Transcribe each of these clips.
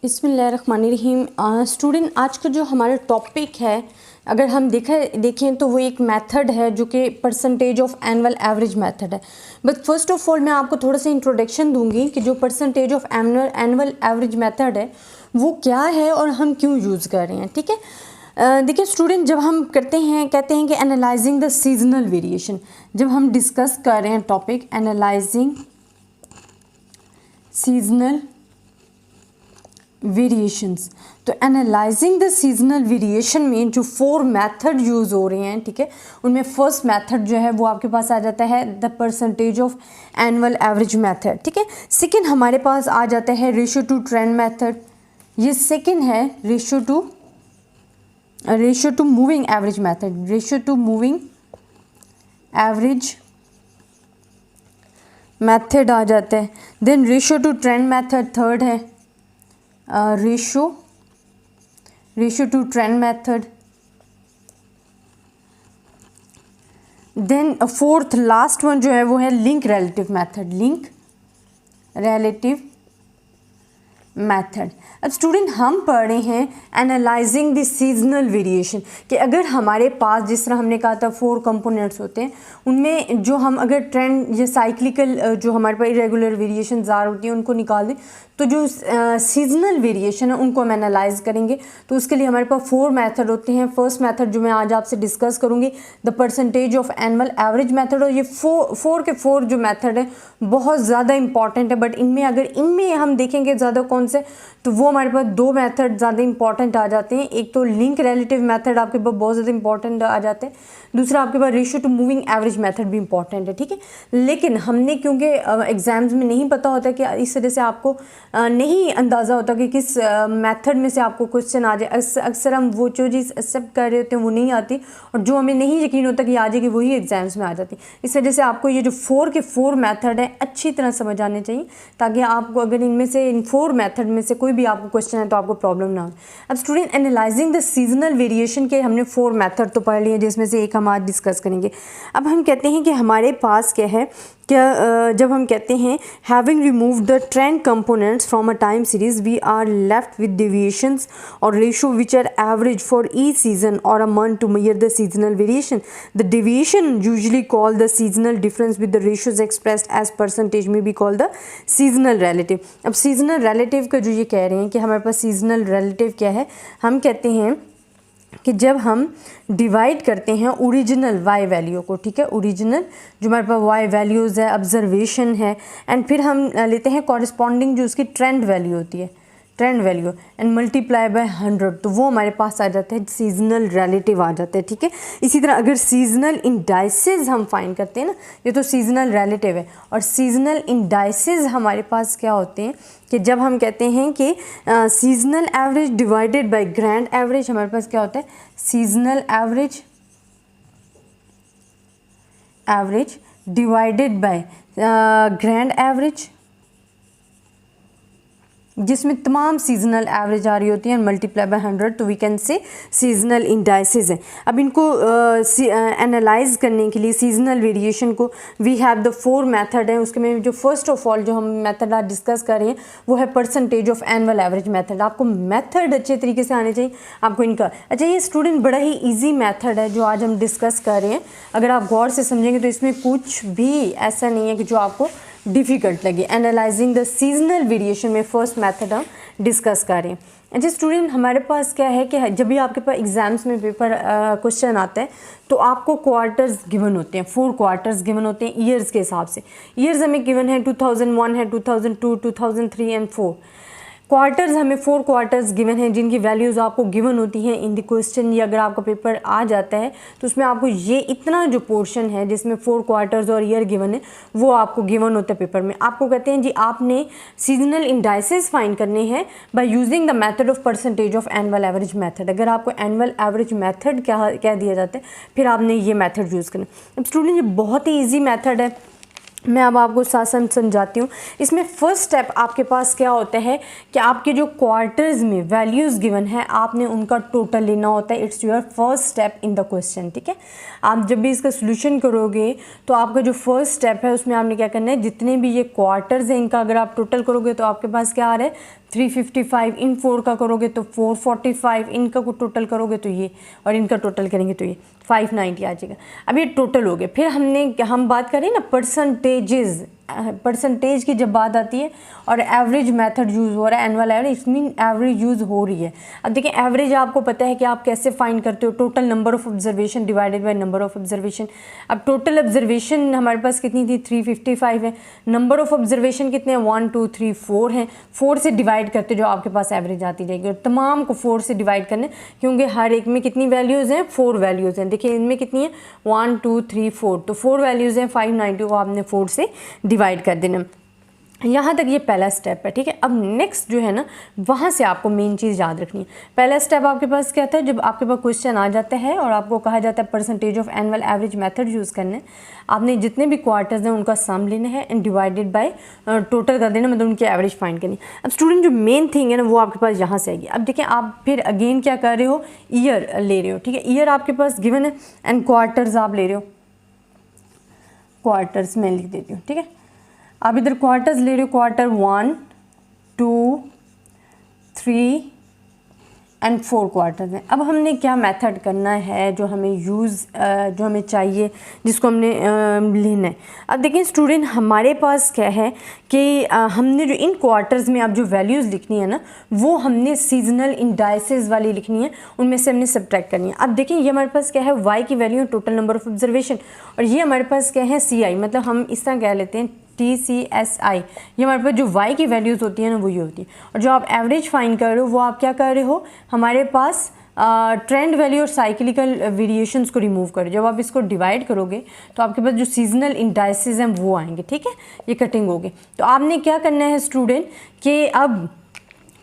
बिस्मिल्लाहिर्रहमानिर्रहीम। स्टूडेंट, आज का जो हमारा टॉपिक है, अगर हम देखें तो वो एक मेथड है जो कि percentage of annual average method है। बट फर्स्ट ऑफ ऑल मैं आपको थोड़ा सा इंट्रोडक्शन दूंगी कि जो percentage of annual average method है वो क्या है और हम क्यों यूज़ कर रहे हैं। ठीक है, देखिए स्टूडेंट, जब हम कहते हैं कि एनालाइजिंग द सीजनल वेरिएशन, जब हम डिस्कस कर रहे हैं टॉपिक एनालाइजिंग सीजनल वेरिएशंस, तो एनालाइजिंग द सीजनल वेरिएशन में जो 4 मेथड यूज़ हो रहे हैं, ठीक है, उनमें फर्स्ट मेथड जो है वो आपके पास आ जाता है the percentage of annual average method. ठीक है, सेकंड हमारे पास आ जाता है रेशियो टू ट्रेंड मेथड। ये सेकंड है ratio to moving average method, ratio to moving average method आ जाता है। Then ratio to trend method third है, ratio to trend method. Then fourth last one जो है वो है link relative method, link relative method. अब स्टूडेंट हम पढ़ रहे हैं एनालाइजिंग द सीजनल वेरिएशन कि अगर हमारे पास, जिस तरह हमने कहा था 4 कंपोनेंट्स होते हैं, उनमें जो हम अगर ट्रेंड या साइक्लिकल जो हमारे पास इरेगुलर वेरिएशन ज़ार होती हैं उनको निकाल दें, तो जो सीजनल वेरिएशन है उनको हम एनालाइज करेंगे। तो उसके लिए हमारे पास 4 मेथड होते हैं। फर्स्ट मेथड जो मैं आज आपसे डिस्कस करूँगी the percentage of annual average method, और ये 4 के 4 जो मेथड है बहुत ज़्यादा इंपॉर्टेंट है। बट इनमें हम देखेंगे ज़्यादा कौन से, तो वो हमारे पास 2 मेथड ज़्यादा इंपॉर्टेंट आ जाते हैं। एक तो लिंक रिलेटिव मेथड आपके पास बहुत ज़्यादा इंपॉर्टेंट आ जाते हैं, दूसरा आपके पास ratio to moving average method भी इंपॉर्टेंट है। ठीक है, लेकिन हमने क्योंकि एग्जाम्स में नहीं पता होता कि इस तरह से आपको नहीं अंदाज़ा होता कि किस मेथड में से आपको क्वेश्चन आ जाए। अक्सर हम वो जो चीज़ एक्सेप्ट कर रहे होते हैं वो नहीं आती, और जो हमें नहीं यकीन होता कि आ जाएगी वही एग्जाम्स में आ जाती। इस वजह से आपको ये जो 4 के 4 मेथड है अच्छी तरह समझ आने चाहिए, ताकि आपको अगर इनमें से इन 4 मेथड में से कोई भी आपको क्वेश्चन है तो आपको प्रॉब्लम ना हो। अब student, analysing the seasonal variation के हमने 4 मेथड तो पढ़ लिए, जिसमें से एक हम आज डिस्कस करेंगे। अब हम कहते हैं कि हमारे पास क्या है, जब हम कहते हैं having remove the trend components from a time series, we are left with deviations और ratio which are average for each season और a month to measure the seasonal variation. The deviation usually call the seasonal difference with the ratios expressed as percentage may be call the seasonal relative. अब seasonal relative का जो ये कह रहे हैं कि हमारे पास सीजनल रिलेटिव क्या है, हम कहते हैं कि जब हम डिवाइड करते हैं ओरिजिनल वाई वैल्यू को, ठीक है, ओरिजिनल जो हमारे पास वाई वैल्यूज़ है, ऑब्जर्वेशन है, एंड फिर हम लेते हैं कॉरस्पॉन्डिंग जो उसकी ट्रेंड वैल्यू होती है, trend value, and multiply by 100, तो वो हमारे पास आ जाता है सीजनल रिलेटिव आ जाता है। ठीक है, इसी तरह अगर सीजनल इंडाइसेस हम फाइंड करते हैं ना, ये तो सीजनल रिलेटिव है, और सीजनल इंडाइसेस हमारे पास क्या होते हैं कि जब हम कहते हैं कि seasonal average divided by grand average, हमारे पास क्या होता है seasonal average divided by grand average, जिसमें तमाम सीजनल एवरेज आ रही होती हैं, मल्टीप्लाई बाय 100, तो we can say seasonal indices हैं। अब इनको एनालाइज करने के लिए सीजनल वेरिएशन को वी हैव द 4 मेथड हैं। उसके में जो फर्स्ट ऑफ ऑल जो हम मेथड आज डिस्कस कर रहे हैं वो है percentage of annual average method. आपको मेथड अच्छे तरीके से आने चाहिए आपको इनका। अच्छा, ये स्टूडेंट बड़ा ही ईजी मेथड है जो आज हम डिस्कस कर रहे हैं। अगर आप गौर से समझेंगे तो इसमें कुछ भी ऐसा नहीं है कि जो आपको डिफ़िकल्ट लगे। एनालाइजिंग द सीजनल वेरिएशन में फर्स्ट मेथड हम डिस्कस करें। अच्छा स्टूडेंट, हमारे पास क्या है कि जब भी आपके पास एग्जाम्स में पेपर क्वेश्चन आता है तो आपको क्वार्टर्स गिवन होते हैं, 4 क्वार्टर्स गिवन होते हैं ईयर्स के हिसाब से। ईयर्स हमें गिवन है 2001 है, 2002, 2003 एंड 4 क्वार्टर्स, हमें 4 क्वार्टर्स गिवन हैं जिनकी वैल्यूज़ आपको गिवन होती हैं इन द क्वेश्चन। या अगर आपका पेपर आ जाता है तो उसमें आपको ये इतना जो पोर्शन है जिसमें 4 क्वार्टर्स और ईयर गिवन है वो आपको गिवन होता है पेपर में। आपको कहते हैं जी आपने सीजनल इंडाइसेस फाइंड करने हैं by using the method of percentage of annual average method. अगर आपको एनुअल एवरेज मेथड क्या दिया जाता है फिर आपने ये मेथड यूज़ करना। अब स्टूडेंट, ये बहुत ही ईजी मेथड है मैं अब आपको साथ साथ समझाती हूँ। इसमें फर्स्ट स्टेप आपके पास क्या होता है कि आपके जो क्वार्टर्स में वैल्यूज़ गिवन है आपने उनका टोटल लेना होता है। It's your first step in the question, ठीक है। आप जब भी इसका सोल्यूशन करोगे तो आपका जो फर्स्ट स्टेप है उसमें आपने क्या करना है, जितने भी ये क्वार्टर्स हैं इनका अगर आप टोटल करोगे तो आपके पास क्या आ रहा है 355, इन 4 का करोगे तो 445, इनका को टोटल करोगे तो ये, और इनका टोटल करेंगे तो ये 590 आ जाएगा। अब ये टोटल हो गए। फिर हम बात करें ना परसेंटेजेस, परसेंटेज की जब बात आती है और एवरेज मेथड यूज़ हो रहा है, annual average, it mean average use हो रही है। अब देखिए एवरेज आपको पता है कि आप कैसे फाइंड करते हो, total number of observation divided by number of observation. अब टोटल ऑब्जर्वेशन हमारे पास कितनी थी 355 है, नंबर ऑफ ऑब्जर्वेशन कितने हैं 1 2 3 4 हैं, 4 से डिवाइड करते जो आपके पास एवरेज आती जाएगी, और तमाम को 4 से डिवाइड करने क्योंकि हर एक में कितनी वैल्यूज़ हैं 4 वैल्यूज़ हैं। देखिए इनमें कितनी है 1 2 3 4, तो 4 वैल्यूज़ हैं, 590 को आपने 4 से डिवाइड कर देना। यहाँ तक ये पहला स्टेप है, ठीक है। अब नेक्स्ट जो है ना वहाँ से आपको मेन चीज़ याद रखनी है। पहला स्टेप आपके पास क्या था, जब आपके पास क्वेश्चन आ जाता है और आपको कहा जाता है percentage of annual average method use करना है, आपने जितने भी क्वार्टर्स हैं उनका सम लेना है एंड डिवाइडेड बाय टोटल कर देना, मतलब उनकी एवरेज फाइंड करनी है। अब स्टूडेंट जो मेन थिंग है ना वो आपके पास यहाँ से आएगी। अब देखिए आप फिर अगेन क्या कर रहे हो, ईयर ले रहे हो, ठीक है। ईयर आपके पास गिवन है एंड क्वार्टर्स आप ले रहे हो, क्वार्टर्स मैं लिख देती हूँ, ठीक है। आप इधर क्वार्टर्स ले रहे हो, क्वार्टर 1 2 3 एंड 4 क्वार्टर्स हैं। अब हमने क्या मेथड करना है जो हमें चाहिए, जिसको हमने लेना है। अब देखिए स्टूडेंट हमारे पास क्या है कि हमने जो इन क्वार्टर्स में अब जो वैल्यूज़ लिखनी है ना वो हमने सीजनल इंडाइसेस वाली लिखनी है, उनमें से हमने सब्ट्रैक्ट करनी है। अब देखिए ये हमारे पास क्या है वाई की value total number of observation, और ये हमारे पास क्या है सी आई, मतलब हम इस तरह कह लेते हैं TCSI, ये हमारे पास जो y की वैल्यूज़ होती है ना वो ये होती है। और जो आप एवरेज फाइंड कर रहे हो वो आप क्या कर रहे हो, हमारे पास ट्रेंड वैल्यू और साइक्लिकल वेरिएशंस को रिमूव करो। जब आप इसको डिवाइड करोगे तो आपके पास जो सीजनल इंडाइसेस हैं वो आएंगे, ठीक है, ये कटिंग होगी। तो आपने क्या करना है स्टूडेंट कि अब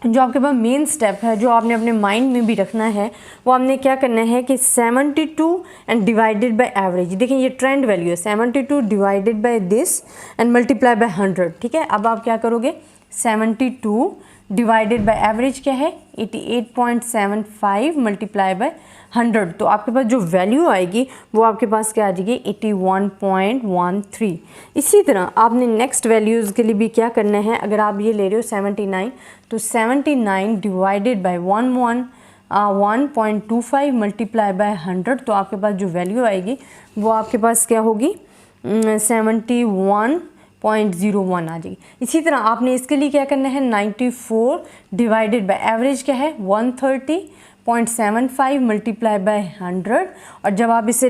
जो आपके पास मेन स्टेप है जो आपने अपने माइंड में भी रखना है वो आपने क्या करना है कि 72 एंड डिवाइडेड बाय एवरेज। देखिए ये ट्रेंड वैल्यू है 72 divided by this and multiply by 100, ठीक है। अब आप क्या करोगे 72 डिवाइडेड बाय एवरेज क्या है 88.75 मल्टीप्लाई बाय 100, तो आपके पास जो वैल्यू आएगी वो आपके पास क्या आ जाएगी 81.13। इसी तरह आपने नेक्स्ट वैल्यूज़ के लिए भी क्या करना है, अगर आप ये ले रहे हो 79 तो 79 डिवाइडेड बाय 1.25 मल्टीप्लाई बाय 100, तो आपके पास जो वैल्यू आएगी वो आपके पास क्या होगी 71.01 आ जाएगी। इसी तरह आपने इसके लिए क्या करना है 94 डिवाइडेड बाय एवरेज क्या है 130.75 मल्टीप्लाई बाय 100, और जब आप इसे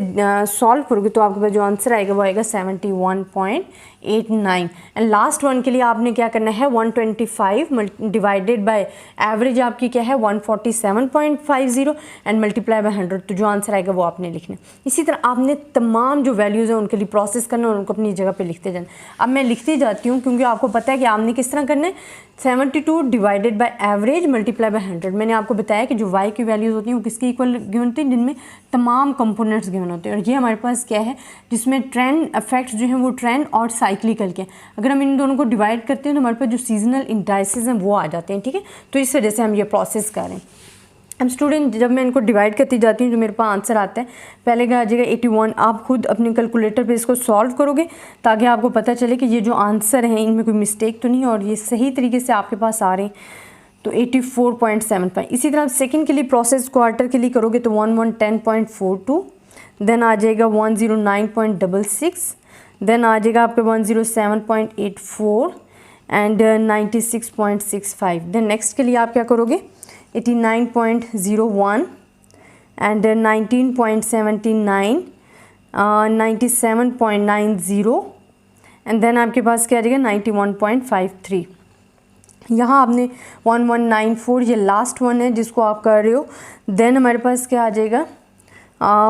सॉल्व करोगे तो आपके पास जो आंसर आएगा वो आएगा 71.89। एंड लास्ट वन के लिए आपने क्या करना है 125 डिवाइडेड बाय एवरेज आपकी क्या है 147.50 एंड मल्टीप्लाई बाय 100, तो जो आंसर आएगा वो आपने लिखना है। इसी तरह आपने तमाम जो वैल्यूज़ हैं उनके लिए प्रोसेस करना और उनको अपनी जगह पे लिखते जाना। अब मैं लिखती जाती हूँ क्योंकि आपको पता है कि आपने किस तरह करना है 72 divided by average multiply by 100। मैंने आपको बताया कि जो y की वैल्यूज़ होती हैं वो किसकी इक्वल गिवन होती हैं, जिनमें तमाम कंपोनेंट्स गिवन होते हैं, और ये हमारे पास क्या है जिसमें ट्रेंड इफेक्ट्स जो हैं वो ट्रेंड और साइक्लिकल के। अगर हम इन दोनों को डिवाइड करते हैं तो हमारे पास जो सीजनल इंडाइसेस हैं वो आ जाते हैं, ठीक है। तो इस वजह से हम ये प्रोसेस कर रहे हैं। अब स्टूडेंट जब मैं इनको डिवाइड करती जाती हूँ जो मेरे पास आंसर आता है पहले क्या आ जाएगा 81। आप खुद अपने कैलकुलेटर पे इसको सॉल्व करोगे ताकि आपको पता चले कि ये जो आंसर हैं इनमें कोई मिस्टेक तो नहीं और ये सही तरीके से आपके पास आ रहे हैं। तो 84.75। इसी तरह आप सेकंड के लिए प्रोसेस क्वार्टर के लिए करोगे तो 1110.42, देन आ जाएगा 109.66, देन आ जाएगा आपका 107.84 एंड 96.65। देन नेक्स्ट के लिए आप क्या करोगे 89.01 एंड 19.79, 97.90 एंड देन आपके पास क्या आ जाएगा 91.53। यहाँ आपने 1194 ये लास्ट वन है जिसको आप कर रहे हो। देन हमारे पास क्या आ जाएगा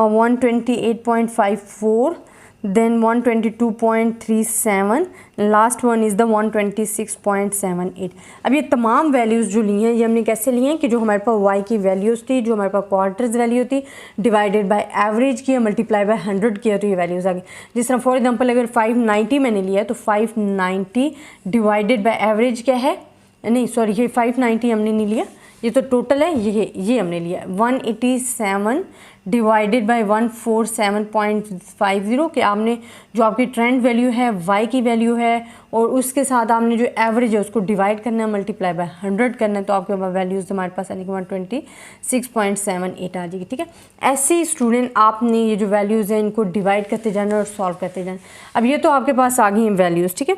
128.54, then 122.37, last one is the 126.78। अब ये तमाम वैल्यूज़ जो ली हैं ये हमने कैसे लिए हैं कि जो हमारे पास y की वैल्यूज़ थी, जो हमारे पास क्वार्टर्स वैल्यू थी, डिवाइडेड बाय एवरेज किया, मल्टीप्लाई बाय 100 किया, तो ये वैल्यूज़ आ गई। जिस तरह फॉर एग्जांपल अगर 590 मैंने लिया है तो 590 डिवाइडेड बाय एवरेज क्या है, नहीं सॉरी ये 590 हमने नहीं लिया, ये तो टोटल है, ये हमने लिया 187 डिवाइडेड बाय 147.50 कि आपने जो आपकी ट्रेंड वैल्यू है y की वैल्यू है और उसके साथ आपने जो एवरेज है उसको डिवाइड करना है, मल्टीप्लाई बाय 100 करना है, तो आपके पास वैल्यूज़ हमारे पास आने के 126.78 आ जाएगी। ठीक है, ऐसे ही स्टूडेंट आपने ये जो वैल्यूज़ हैं इनको डिवाइड करते जाना और सॉल्व करते जाना। अब ये तो आपके पास आ गई हैं वैल्यूज़। ठीक है,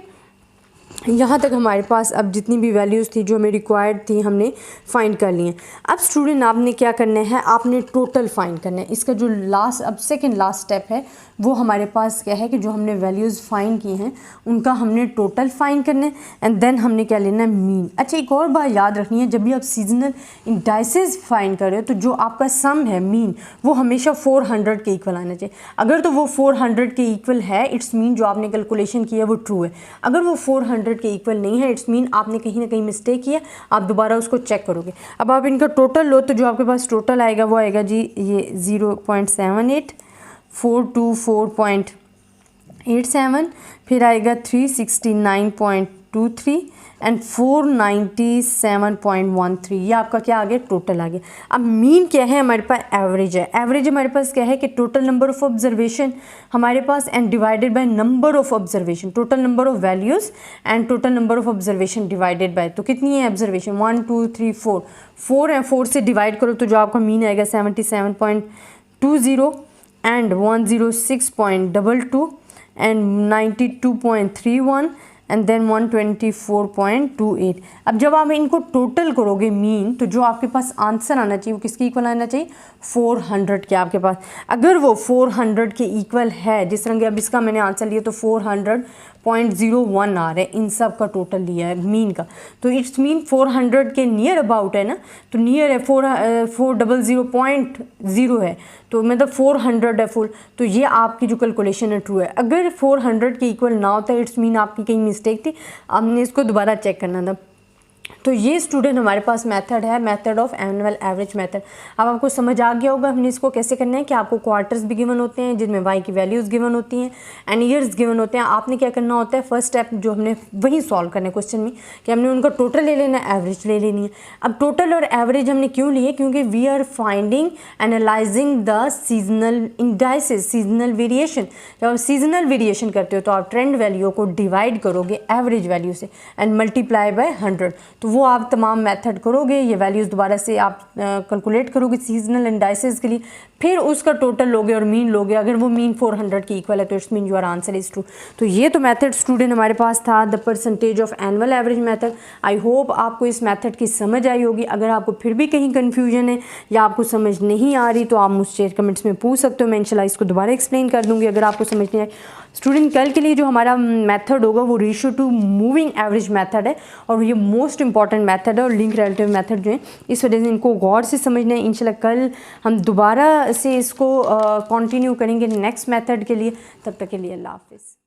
यहाँ तक हमारे पास अब जितनी भी वैल्यूज़ थी जो हमें रिक्वायर्ड थी हमने फाइंड कर ली हैं। अब स्टूडेंट आपने क्या करना है, आपने टोटल फाइंड करना है। इसका जो लास्ट अब सेकंड लास्ट स्टेप है वो हमारे पास क्या है कि जो हमने वैल्यूज़ फाइंड की हैं उनका हमने टोटल फाइंड करना है एंड देन हमने क्या लेना है, मीन। अच्छा, एक और बात याद रखनी है, जब भी आप सीजनल इंडाइसेस फाइंड कर रहे हो तो जो आपका सम है मीन वो हमेशा 400 के इक्वल आना चाहिए। अगर तो वो 400 के इक्वल है इट्स मीन जो आपने कैलकुलेशन किया वो ट्रू है। अगर वो 400 के इक्वल नहीं है इट्स मीन आपने कहीं ना कहीं मिस्टेक किया, आप दोबारा उसको चेक करोगे। अब आप इनका टोटल लो तो जो आपके पास टोटल आएगा वो आएगा जी ये 0.78, 424.87, फिर आएगा 369.23 एंड 497.13। ये आपका क्या आ गया, टोटल आ गया। अब मीन क्या है, हमारे पास एवरेज है। एवरेज हमारे पास क्या है कि टोटल नंबर ऑफ ऑब्जर्वेशन हमारे पास and divided by number of observation, total number of values and total number of observation divided by, तो कितनी है ऑब्जर्वेशन 1 2 3 4 है, 4 से डिवाइड करो तो जो आपका मीन आएगा 77.20 एंड 106.22 एंड 92.31 एंड देन 124.28। अब जब आप इनको टोटल करोगे मीन तो जो आपके पास आंसर आना चाहिए वो किसके इक्वल आना चाहिए, 400 के आपके पास। अगर वो 400 के इक्वल है, जिस तरह के अब इसका मैंने आंसर लिया तो 400.01 आ रहा है, इन सब का टोटल लिया है मीन का, तो इट्स मीन 400 के नियर अबाउट है ना, तो नियर है 400.0 है, तो मतलब 400 है फुल, तो ये आपकी जो कैलकुलेशन है ट्रू है। अगर 400 के इक्वल ना होता है इट्स मीन आपकी कहीं मिस्टेक थी, आपने इसको दोबारा चेक करना था। तो ये स्टूडेंट हमारे पास मेथड है, method of annual average method. अब आपको समझ आ गया होगा हमने इसको कैसे करना है कि आपको क्वार्टर्स भी गिवन होते हैं जिनमें वाई की वैल्यूज़ गिवन होती हैं एंड ईयर्स गिवन होते हैं। आपने क्या करना होता है, फर्स्ट स्टेप जो हमने वही सॉल्व करना है क्वेश्चन में कि हमने उनका टोटल ले लेना है, एवरेज ले लेनी है। अब टोटल और एवरेज हमने क्यों लिए, क्योंकि we are finding analysing the seasonal indices, seasonal variation. जब आप सीजनल वेरिएशन करते हो तो आप ट्रेंड वैल्यू को डिवाइड करोगे एवरेज वैल्यू से एंड मल्टीप्लाई बाय 100, तो वो आप तमाम मेथड करोगे, ये वैल्यूज़ दोबारा से आप कैलकुलेट करोगे सीजनल इंडाइसेस के लिए, फिर उसका टोटल लोगे और मीन लोगे। अगर वो मीन 400 की इक्वल है तो it's mean your answer is true. तो ये तो मेथड स्टूडेंट हमारे पास था, the percentage of annual average method. I hope आपको इस मेथड की समझ आई होगी। अगर आपको फिर भी कहीं कन्फ्यूजन है या आपको समझ नहीं आ रही तो आप मुझसे कमेंट्स में पूछ सकते हो, मैं इंशाल्लाह इसको दोबारा एक्सप्लेन कर दूँगी अगर आपको समझ नहीं आई। स्टूडेंट कल के लिए जो हमारा मेथड होगा वो ratio to moving average method है और ये मोस्ट इंपॉर्टेंट मेथड है और लिंक रिलेटिव मेथड जो है, इस वजह से इनको गौर से समझना है। इंशाल्लाह कल हम दोबारा से इसको कंटिन्यू करेंगे नेक्स्ट मेथड के लिए। तब तक के लिए अल्लाह हाफिज़।